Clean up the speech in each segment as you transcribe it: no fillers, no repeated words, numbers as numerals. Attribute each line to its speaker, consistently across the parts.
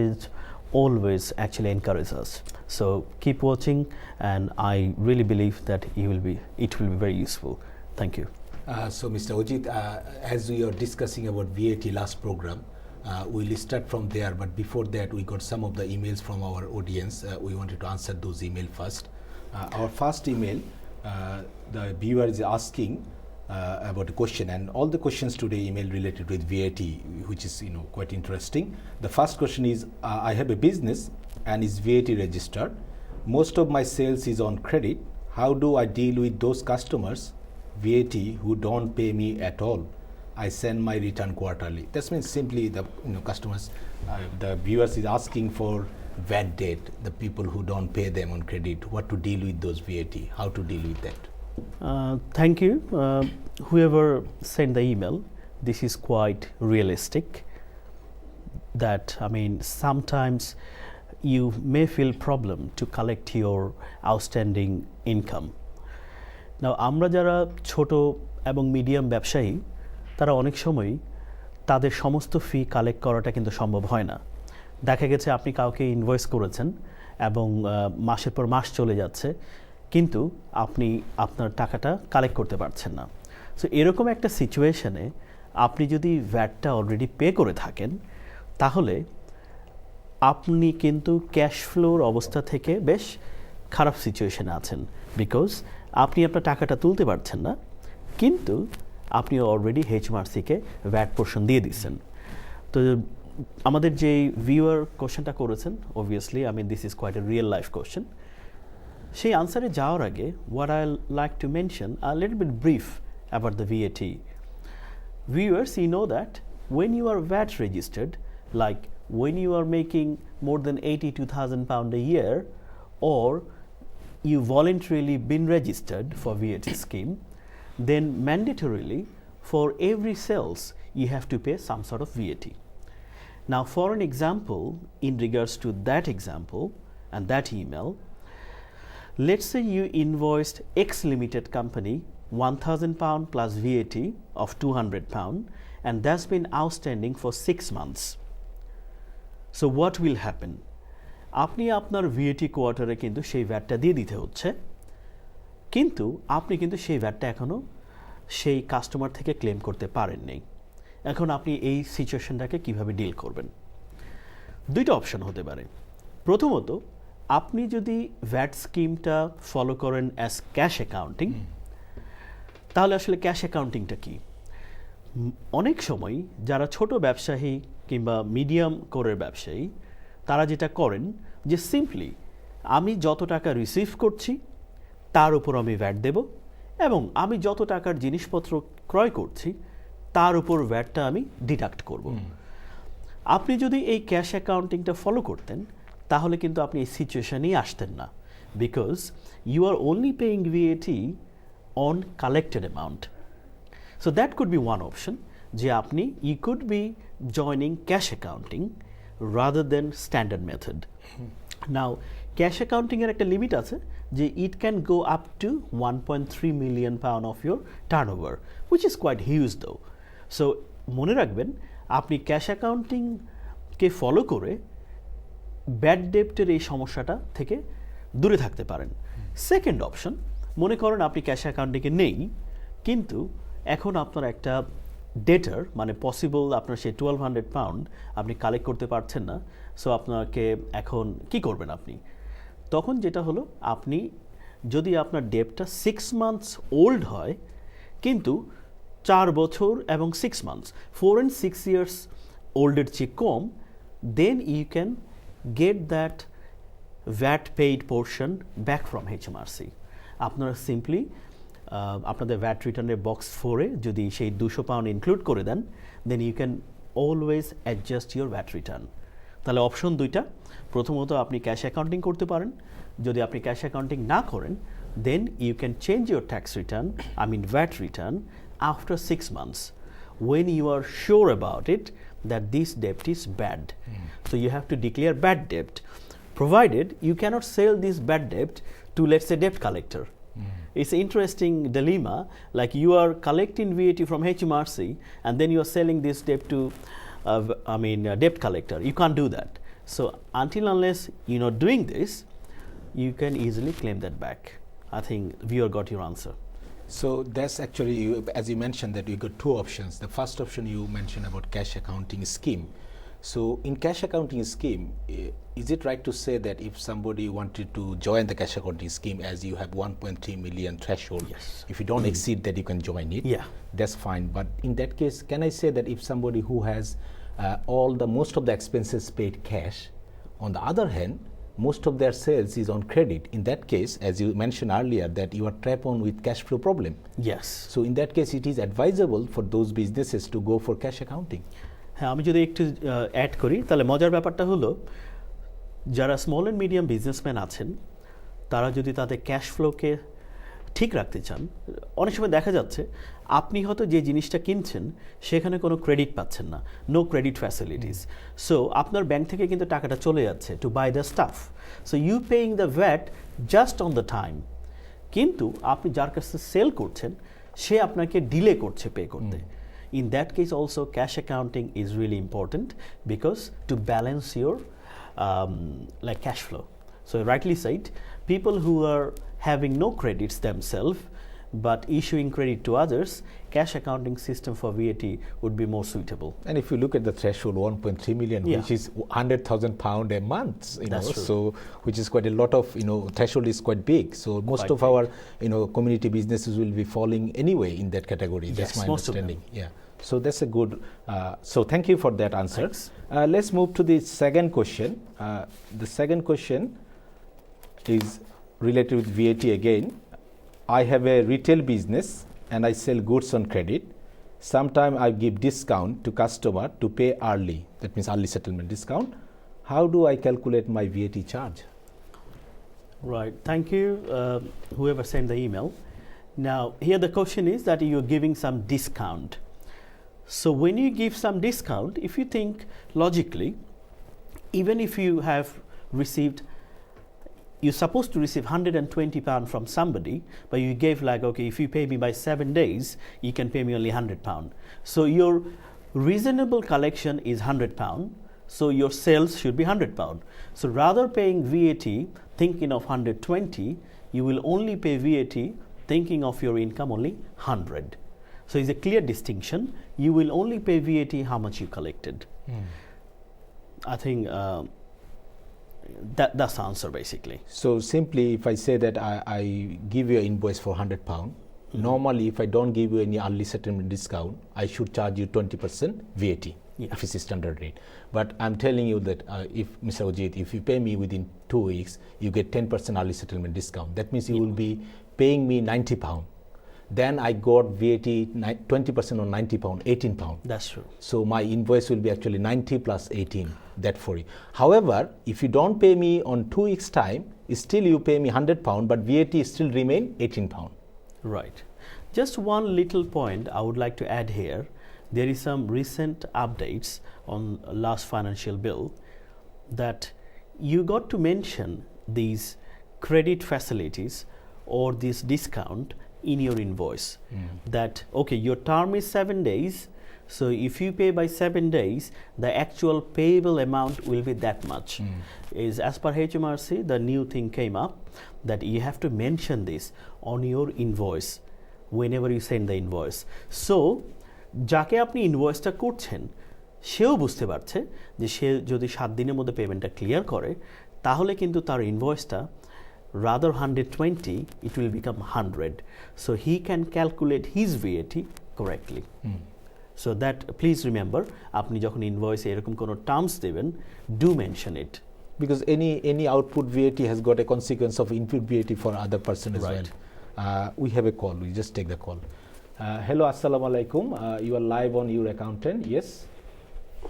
Speaker 1: is always actually encourage us. So keep watching, and I really believe that it will be very useful. Thank you.
Speaker 2: So Mr. Ojit, as we are discussing about VAT last program, we'll start from there, but before that we got some of the emails from our audience. We wanted to answer those emails first. Our first email, the viewer is asking about a question, and all the questions today email related with VAT, which is quite interesting. The first question is, I have a business and is VAT registered. Most of my sales is on credit. How do I deal with those customers, VAT, who don't pay me at all? I send my return quarterly. That means simply the customers, the viewers is asking for VAT debt, the people who don't pay them on credit, what to deal with those VAT, how to deal with that.
Speaker 1: Thank you. Whoever sent the email, this is quite realistic. That sometimes you may feel problem to collect your outstanding income. Now আমরা যারা ছোট এবং medium ব্যবসায়ী, তারা অনেক সময় তাদের সমস্ত ফি কালেক্ট করাটা কিন্তু সম্ভব হয় না। দেখা গেছে আপনি কাউকে ইনভয়েস করেছেন এবং মাসের পর মাস চলে যাচ্ছে, কিন্তু আপনি আপনার টাকাটা কালেক্ট করতে পারছেন না। সো এরকম একটা সিচুয়েশনে আপনি যদি ভ্যাটটা অলরেডি পে করে থাকেন, তাহলে আপনি কিন্তু ক্যাশ ফ্লোর অবস্থা থেকে বেশ খারাপ সিচুয়েশনে আছেন, বিকজ আপনি আপনার টাকাটা তুলতে পারছেন না, কিন্তু আপনি অলরেডি HMRC-কে ভ্যাট পোর্শন দিয়ে দিচ্ছেন। তো আমাদের যে ভিউয়ার কোশ্চেনটা করেছেন, obviously this is quite a real life question. সেই আনসারে যাওয়ার আগে what I like to mention a little bit brief about the VAT. Viewers, you know that when you are VAT registered, like when you are making more than £82,000 a year, or you voluntarily been registered for VAT scheme, then mandatorily for every sales you have to pay some sort of VAT. Now for an example, in regards to that example and that email, let's say you invoiced X Limited company £1,000 plus VAT of £200, and that's been outstanding for 6 months. So what will happen? আপনি আপনার VAT কোয়ার্টারে কিন্তু সেই ভ্যাটটা দিয়ে দিতে হচ্ছে, কিন্তু আপনি কিন্তু সেই ভ্যাটটা এখনও সেই কাস্টমার থেকে ক্লেম করতে পারেননি। এখন আপনি এই সিচুয়েশনটাকে কিভাবে ডিল করবেন? দুইটা অপশন হতে পারে। প্রথমত, আপনি যদি ভ্যাট স্কিমটা ফলো করেন অ্যাজ ক্যাশ অ্যাকাউন্টিং, তাহলে আসলে ক্যাশ অ্যাকাউন্টিংটা কি? অনেক সময় যারা ছোট ব্যবসায়ী কিংবা মিডিয়াম কোরের ব্যবসায়ী, তারা যেটা করেন যে সিম্পলি আমি যত টাকা রিসিভ করছি তার উপর আমি ভ্যাট দেব, এবং আমি যত টাকার জিনিসপত্র ক্রয় করছি তার উপর ভ্যাটটা আমি ডিডাক্ট করব। আপনি যদি এই ক্যাশ অ্যাকাউন্টিংটা ফলো করতেন, তাহলে কিন্তু আপনি এই সিচুয়েশনেই আসতেন না, because you are only paying VAT on collected amount. So that could be one option, যে আপনি you could be joining cash accounting rather than standard method. Now cash accounting এর একটা লিমিট আছে যে it can go up to £1.3 million of your turnover, which is quite huge though. So মনে রাখবেন, আপনি cash অ্যাকাউন্টিংকে follow করে bad ডেপ্টের এই সমস্যাটা থেকে দূরে থাকতে পারেন। সেকেন্ড অপশন, মনে করেন আপনি ক্যাশ অ্যাকাউন্টিংয়ে নেই, কিন্তু এখন আপনার একটা ডেটার পসিবল আপনার সেই £1,200 আপনি কালেক্ট করতে পারছেন না। সো আপনাকে এখন কি করবেন? আপনি তখন যেটা হলো, আপনি যদি আপনার ডেটটা 6 months ওল্ড হয়, কিন্তু 4 বছর এবং 6 months, 4 and 6 years ওল্ডের চেয়ে কম, then you can get that VAT paid portion back from HMRC. আপনারা সিম্পলি আপনাদের ভ্যাট রিটার্নের বক্স 4-এ যদি সেই £200 ইনক্লুড করে দেন, then you can always adjust your VAT return. তাহলে অপশন দুইটা, প্রথমত আপনি ক্যাশ অ্যাকাউন্টিং করতে পারেন, যদি আপনি ক্যাশ অ্যাকাউন্টিং না করেন, then you can change your tax return, VAT return after 6 months when you are sure about it that this debt is bad. So you have to declare bad debt, provided you cannot sell this bad debt to, let's say, debt collector. It's an interesting dilemma, like you are collecting VAT from HMRC and then you are selling this debt to debt collector. You can't do that. So until unless you're not doing this, you can easily claim that back. I think viewer got your answer.
Speaker 2: So that's actually, as you mentioned, that you got two options. The first option you mentioned about cash accounting scheme. So in cash accounting scheme, is it right to say that if somebody wanted to join the cash accounting scheme, as you have 1.3 million threshold,
Speaker 1: Yes.
Speaker 2: if you don't exceed that, you can join it?
Speaker 1: Yeah.
Speaker 2: That's fine. But in that case, can I say that if somebody who has most of the expenses paid cash, on the other hand, most of their sales is on credit, in that case, as you mentioned earlier, that you are trapped on with cash flow problem.
Speaker 1: Yes.
Speaker 2: So in that case, it is advisable for those businesses to go for cash accounting.
Speaker 1: হ্যাঁ, আমি যদি একটু add করি, তাহলে মজার ব্যাপারটা হলো, যারা স্মল অ্যান্ড মিডিয়াম বিজনেসম্যান আছেন, তারা যদি তাদের ক্যাশ ফ্লোকে ঠিক রাখতে চান, অনেক সময় দেখা যাচ্ছে আপনি হয়তো যে জিনিসটা কিনছেন সেখানে কোনো ক্রেডিট পাচ্ছেন না, নো ক্রেডিট ফ্যাসিলিটিস। সো আপনার ব্যাংক থেকে কিন্তু টাকাটা চলে যাচ্ছে to buy the stuff. So you paying the VAT just on the time, কিন্তু আপনি যার কাছে সেল করছেন সে আপনাকে ডিলে করছে পে করতে। In that case also, cash accounting is really important because to balance your like cash flow. So rightly said, people who are having no credits themselves but issuing credit to others, cash accounting system for VAT would be more suitable.
Speaker 2: And if you look at the threshold, 1.3 million,
Speaker 1: Yeah.
Speaker 2: which is 100,000 pound a month,
Speaker 1: That's true.
Speaker 2: so which is quite a lot of, threshold is quite big. So most
Speaker 1: Quite
Speaker 2: of our, community businesses will be falling anyway in that category. That's
Speaker 1: Yes,
Speaker 2: my
Speaker 1: most of them.
Speaker 2: understanding. Yeah. So that's a good. So thank you for that answer.
Speaker 1: Thanks.
Speaker 2: Let's move to the second question. The second question is related with VAT again. I have a retail business and I sell goods on credit. Sometimes I give discount to customer to pay early. That means early settlement discount. How do I calculate my VAT charge?
Speaker 1: Right, thank you whoever sent the email. Now here the question is that you're giving some discount. So when you give some discount, if you think logically, even if you have received, you're supposed to receive £120 from somebody, but you gave like, okay, if you pay me by 7 days, you can pay me only £100. So your reasonable collection is £100, so your sales should be £100. So rather paying VAT thinking of 120, you will only pay VAT thinking of your income only 100. So it's a clear distinction. You will only pay VAT how much you collected. I think that's the answer basically.
Speaker 2: So simply, if I say that I give you an invoice for £100, normally if I don't give you any early settlement discount, I should charge you 20% VAT.
Speaker 1: Yeah.
Speaker 2: If it's a standard rate. But I'm telling you that if Mr. Ojit, if you pay me within 2 weeks, you get 10% early settlement discount. That means you will be paying me £90. Then I got VAT 20% on £90, £18.
Speaker 1: That's true.
Speaker 2: So my invoice will be actually 90 plus 18, that for you. However, if you don't pay me on 2 weeks time, still you pay me £100, but VAT still remain £18.
Speaker 1: Right. Just one little point I would like to add here. There is some recent updates on last financial bill that you got to mention these credit facilities or this discount in your invoice. That okay, your term is 7 days, so if you pay by 7 days, the actual payable amount will be that much. Is as per HMRC, the new thing came up that you have to mention this on your invoice whenever you send the invoice. So যাকে আপনি ইনভয়েসটা করছেন সেও বুঝতে পারছে যে সে যদি 7 দিনের মধ্যে পেমেন্টটা ক্লিয়ার করে তাহলে কিন্তু তার ইনভয়েসটা rather 120, it will become 100. So he can calculate his VAT correctly. So that please remember, আপনি যখন ইনভয়েসে এরকম কোনো টার্মস দেবেন, do mention it.
Speaker 2: Because any output VAT has got a consequence of input VAT for other person as
Speaker 1: Right.
Speaker 2: well. We have a call. We just take the call. Hello, assalamu alaikum. You are live on your accountant. Yes.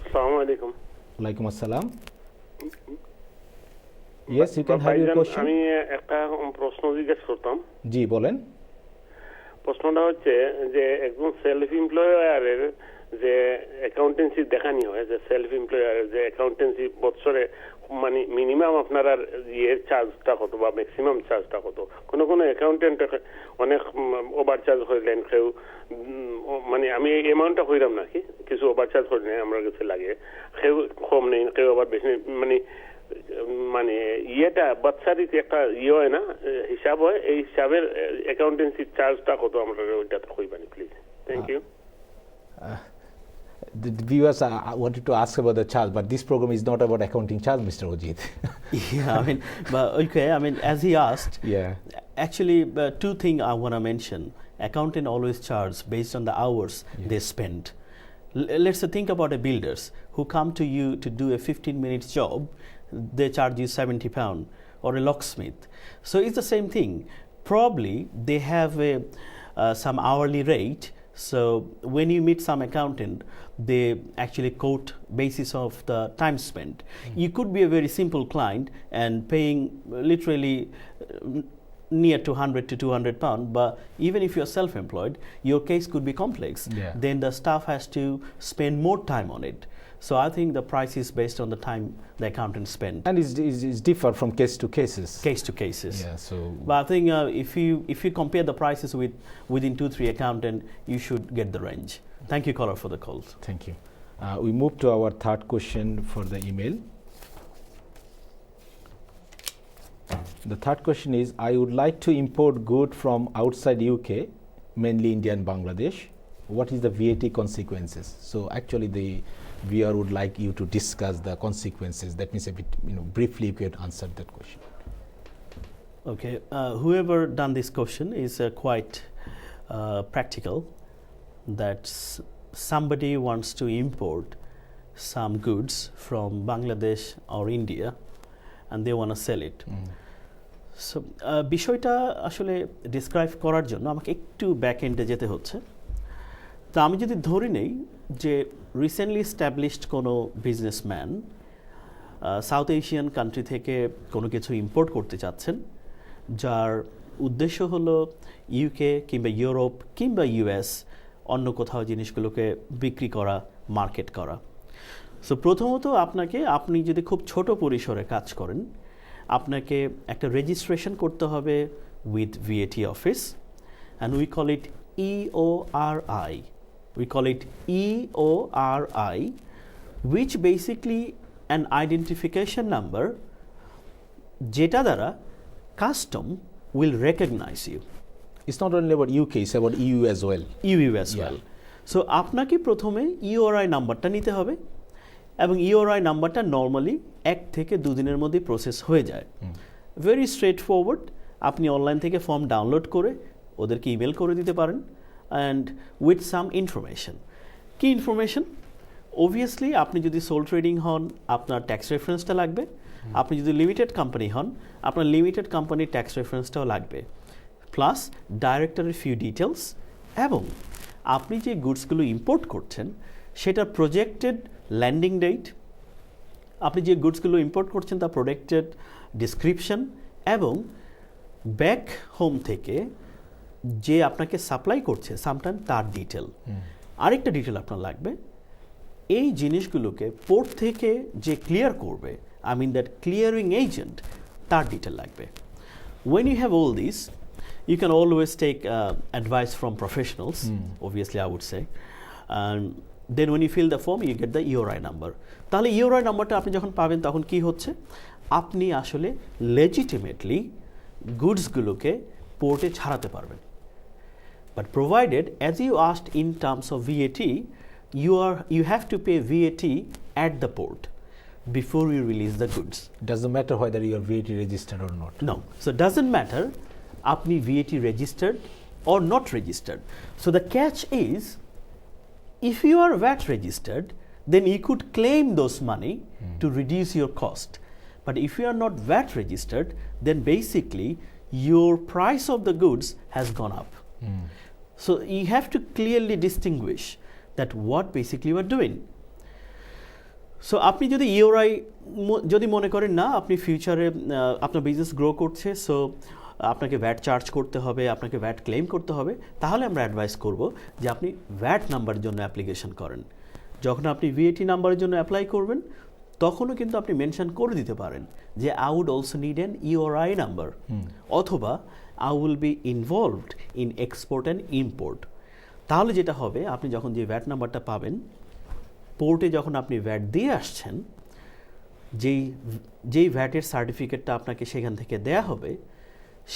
Speaker 3: Assalamu alaikum.
Speaker 2: Alaikum assalam. Yes, you can have your question.
Speaker 3: আমি একটা প্রশ্ন জিজ্ঞেস করতাম।
Speaker 2: জি বলেন।
Speaker 3: প্রশ্নটা হচ্ছে যে একজন সেলফ এমপ্লয়ারের যে অ্যাকাউন্টেন্সি দেখানি হয়, যে সেলফ এমপ্লয়ারের যে অ্যাকাউন্টেন্সি বছরে মানে মিনিমাম আপনার আর ইয়ের চার্জটা কত বা ম্যাক্সিমাম চার্জটা কত? কোনো অ্যাকাউন্টেন্ট অনেক ওভার চার্জ হইলেন, কেউ মানে আমি এই অ্যামাউন্টটা হইলাম নাকি কিছু ওভার চার্জ হইলে আমার কাছে লাগে, কেউ কম নেই, কেউ আবার বেশি মানে মানে ইয়েটা বাৎসরিক একটা ইয়ে হয় না হিসাব হয় এই হিসাবের অ্যাকাউন্টেন্সি চার্জটা কত আমরা ওইটা কইবানি please thank you
Speaker 2: The viewers wanted to ask about the charge, but this program is not about accounting charge, Mr. Ojit.
Speaker 1: Yeah, I mean, but okay, I mean, as he asked,
Speaker 2: Yeah.
Speaker 1: actually, two things I want to mention. Accountant always charge based on the hours they spend. Let's think about a builders who come to you to do a 15-minute job, they charge you £70, or a locksmith. So it's the same thing. Probably they have some hourly rate. So when you meet some accountant, they actually quote basis of the time spent. You could be a very simple client and paying literally near to 100 to 200 pounds, but even if you're self-employed, your case could be complex.
Speaker 2: Yeah.
Speaker 1: Then the staff has to spend more time on it. So I think the price is based on the time the accountant spent.
Speaker 2: And it's differ from case to cases.
Speaker 1: Case to cases.
Speaker 2: Yeah, so.
Speaker 1: But I think if you compare the prices within 2-3 accountant, you should get the range. Thank you, caller, for the call.
Speaker 2: Thank you. We move to our third question for the email. The third question is, I would like to import good from outside UK, mainly India and Bangladesh. What is the VAT consequences? So actually the viewer would like you to discuss the consequences. That means a bit, briefly you could answer that question.
Speaker 1: Okay, whoever done this question is quite practical. That somebody wants to import some goods from Bangladesh or India, and they want to sell it. So বিষয়টা আসলে describe করার জন্য আমাকে একটু back এন্ডে যেতে হচ্ছে। তো আমি যদি ধরে নেই যে রিসেন্টলি এস্টাবলিশড কোনো বিজনেসম্যান সাউথ এশিয়ান কান্ট্রি থেকে কোনো কিছু ইম্পোর্ট করতে চাচ্ছেন, যার উদ্দেশ্য হলো ইউকে কিংবা ইউরোপ কিংবা ইউএস অন্য কোথাও জিনিসগুলোকে বিক্রি করা, মার্কেট করা। সো প্রথমত আপনি যদি খুব ছোট পরিসরে কাজ করেন, আপনাকে একটা রেজিস্ট্রেশন করতে হবে with VAT office, and we call it EORI. We call it EORI, which basically an identification number যেটা দ্বারা custom will recognize you.
Speaker 2: It's not only about UK, it's about EU as well.
Speaker 1: EU as well. So আপনাকে প্রথমে EORI নাম্বারটা নিতে হবে, এবং EORI নাম্বারটা normally 1 থেকে 2 দিনের মধ্যে প্রসেস হয়ে যায়। Very straight forward. আপনি অনলাইন থেকে ফর্ম ডাউনলোড করে ওদেরকে ইমেল করে দিতে পারেন, অ্যান্ড উইথ সাম ইনফরমেশন। কি ইনফরমেশন? অবভিয়াসলি আপনি যদি সোল ট্রেডিং হন, আপনার ট্যাক্স রেফারেন্সটা লাগবে। আপনি যদি লিমিটেড কোম্পানি হন, আপনার লিমিটেড কোম্পানির ট্যাক্স রেফারেন্সটাও লাগবে, প্লাস ডাইরেক্টরের ফিউ ডিটেলস, এবং আপনি যে গুডসগুলো ইম্পোর্ট করছেন সেটার প্রজেক্টেড ল্যান্ডিং ডেট, আপনি যে গুডসগুলো ইম্পোর্ট করছেন তার প্রোডাক্টেড ডিসক্রিপশন, এবং ব্যাক হোম থেকে যে আপনাকে সাপ্লাই করছে সামটাইম তার ডিটেল। আরেকটা ডিটেল আপনার লাগবে, এই জিনিসগুলোকে পোর্ট থেকে যে ক্লিয়ার করবে, I mean that clearing agent, তার ডিটেল লাগবে। When you have all these, you can always take advice from professionals, obviously I would say, and then when you fill the form you get the EORI number. তাহলে EORI নাম্বারটা আপনি যখন পাবেন তখন কি হচ্ছে, আপনি আসলে লেজিটিমেটলি গুডসগুলোকে পোর্টে ছাড়াতে পারবেন। But provided, as you asked in terms of VAT, you have to pay VAT at the port before you release the goods.
Speaker 2: Doesn't matter whether you are VAT registered or not.
Speaker 1: No, so it doesn't matter আপনি VAT registered or not registered. So the catch is, if you are VAT registered, then you could claim those money to reduce your cost. But if you are not VAT registered, then basically your price of the goods has gone up. So you have to clearly distinguish that what basically you are doing. So আপনি যদি EORI যদি মনে করেন না আপনি ফিউচারে আপনার business grow করছে, সো আপনাকে ভ্যাট চার্জ করতে হবে, আপনাকে ভ্যাট ক্লেম করতে হবে, তাহলে আমরা অ্যাডভাইস করব যে আপনি ভ্যাট নাম্বারের জন্য অ্যাপ্লিকেশন করেন। যখন আপনি VAT নাম্বারের জন্য অ্যাপ্লাই করবেন তখনও কিন্তু আপনি মেনশন করে দিতে পারেন যে I would also need an EORI number, অথবা I will be involved in export and import. তাহলে যেটা হবে, আপনি যখন যে ভ্যাট নাম্বারটা পাবেন, পোর্টে যখন আপনি ভ্যাট দিয়ে আসছেন যেই ভ্যাটের সার্টিফিকেটটা আপনাকে সেখান থেকে দেয়া হবে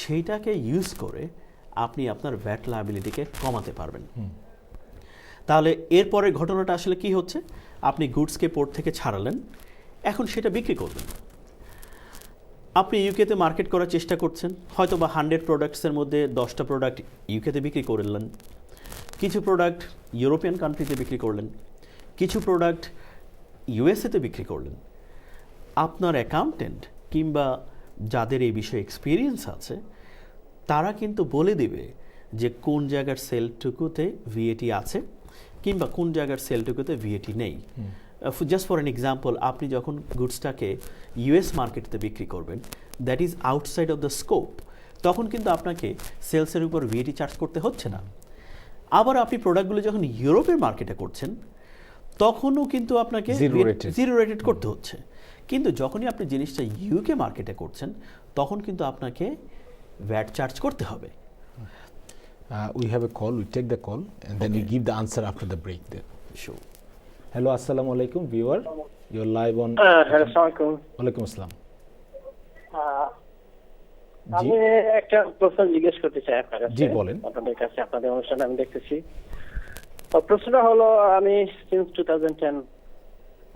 Speaker 1: সেইটাকে ইউজ করে আপনি আপনার ভ্যাট লায়াবিলিটিকে কমাতে পারবেন। তাহলে এরপরের ঘটনাটা আসলে কি হচ্ছে, আপনি গুডসকে পোর্ট থেকে ছাড়ালেন, এখন সেটা বিক্রি করবেন। আপনি ইউকেতে মার্কেট করার চেষ্টা করছেন, হয়তো বা 100 প্রোডাক্টসের মধ্যে 10টা প্রোডাক্ট ইউকেতে বিক্রি করলেন, কিছু প্রোডাক্ট ইউরোপিয়ান কান্ট্রিতে বিক্রি করলেন, কিছু প্রোডাক্ট ইউএসএতে বিক্রি করলেন। আপনার অ্যাকাউন্টেন্ট কিংবা যাদের এই বিষয়ে এক্সপিরিয়েন্স আছে তারা কিন্তু বলে দিবে যে কোন জায়গার সেলটুকুতে ভিএটি আছে কিংবা কোন জায়গার সেলটুকুতে ভিএটি নেই। জাস্ট ফর অ্যান এক্সাম্পল, আপনি যখন গুডসটাকে ইউএস মার্কেটে বিক্রি করবেন, that is outside of the scope, তখন কিন্তু আপনাকে সেলসের উপর ভিএটি চার্জ করতে হচ্ছে না। আবার আপনি প্রোডাক্টগুলো যখন ইউরোপের মার্কেটে করছেন তখনও কিন্তু আপনাকে জিরো রেটেড করতে হচ্ছে। কিন্তু যখনই আপনি জিনিসটা ইউকে মার্কেটে করছেন তখন কিন্তু আপনাকে ভ্যাট চার্জ করতে হবে।
Speaker 2: We have a call, we take the call and then we give the answer after the break there.
Speaker 1: Sure.
Speaker 2: Hello, assalamu alaikum viewer, you're live on
Speaker 4: hello, আসসালামু আলাইকুম।
Speaker 2: ওয়ালাইকুম আসসালাম।
Speaker 4: আমি একটা প্রশ্ন জিজ্ঞেস করতে চাই আপনার কাছে।
Speaker 2: জি বলেন।
Speaker 4: আপনাদের কাছে, আপনাদের অনুষ্ঠানে আমি দেখতেছি। তো প্রশ্নটা হলো, আমি সিন্স 2010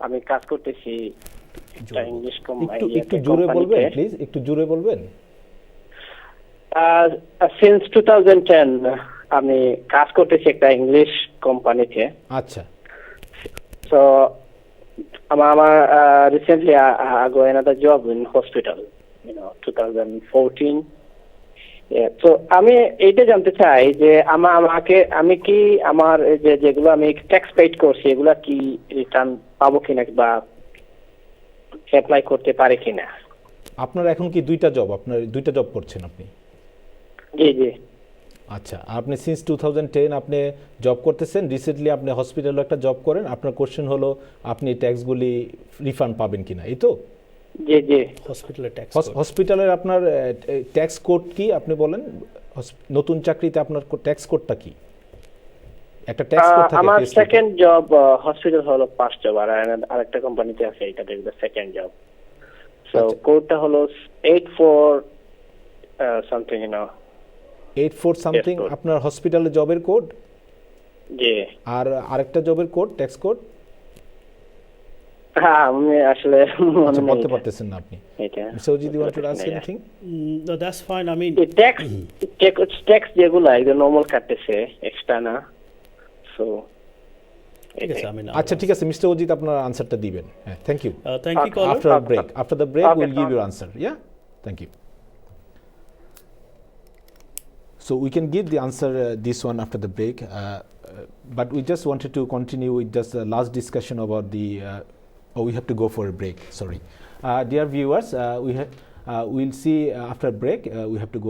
Speaker 4: আমি কাজ করতেছি একটা ইংলিশ কোম্পানি।
Speaker 2: একটু জোরে বলবেন প্লিজ, একটু জোরে বলবেন।
Speaker 4: সিন্স 2010 আমি কাজ করতেছি একটা ইংলিশ কোম্পানিতে।
Speaker 2: আচ্ছা।
Speaker 4: So আমার recently I got another job in hospital, 2014. Yeah, so আমি এইটা জানতে চাই যে আমি কি আমার যেগুলো আমি ট্যাক্স পেইড করছি এগুলা কি রিটার্ন পাবো কিনা বা অ্যাপ্লাই করতে পারে কিনা।
Speaker 2: আপনার এখন কি দুইটা জব করছেন আপনি?
Speaker 4: জি জি।
Speaker 2: আচ্ছা, আপনি সিন্স 2010 আপনি জব করতেছেন, রিসেন্টলি আপনি হসপিটালে একটা জব করেন, আপনার কোশ্চেন হলো আপনি ট্যাক্সগুলি রিফান্ড পাবেন কিনা, এই তো?
Speaker 4: জি জি।
Speaker 2: হসপিটালের আপনার ট্যাক্স কোড কি আপনি বলেন? নতুন চাকরিতে আপনার ট্যাক্স কোডটা কি? একটা ট্যাক্স কোড থাকে।
Speaker 4: আমার সেকেন্ড জব হসপিটাল হলো ফার্স্ট জব, আর আরেকটা কোম্পানিতে আছে, এটা দেখবে সেকেন্ড জব। সো কোডটা হলো 84 সামথিং,
Speaker 2: 84 সামথিং আপনার হসপিটালে জবের কোড।
Speaker 4: জি। আর
Speaker 2: আরেকটা জবের কোড, ট্যাক্স কোড?
Speaker 4: হ্যাঁ, আমি আসলে মনে
Speaker 2: বলতে পারতেছেন না আপনি।
Speaker 4: এটা
Speaker 2: সৌজিদ, you want to ask anything?
Speaker 1: No, that's fine. I mean,
Speaker 4: tax যেগুলো একদম নরমাল কাটতেছে, এক্সট্রা না। সো
Speaker 1: ঠিক আছে,
Speaker 2: আচ্ছা ঠিক আছে, মিস্টার অজিত আপনার আনসারটা দিবেন। হ্যাঁ, thank you.
Speaker 1: Thank you caller.
Speaker 2: After the break we'll give your answer. Yeah, thank you. So we can give the answer this one after the break, but we just wanted to continue with just the last discussion about the we have to go for a break, sorry. Dear viewers, we'll see after break, we have to go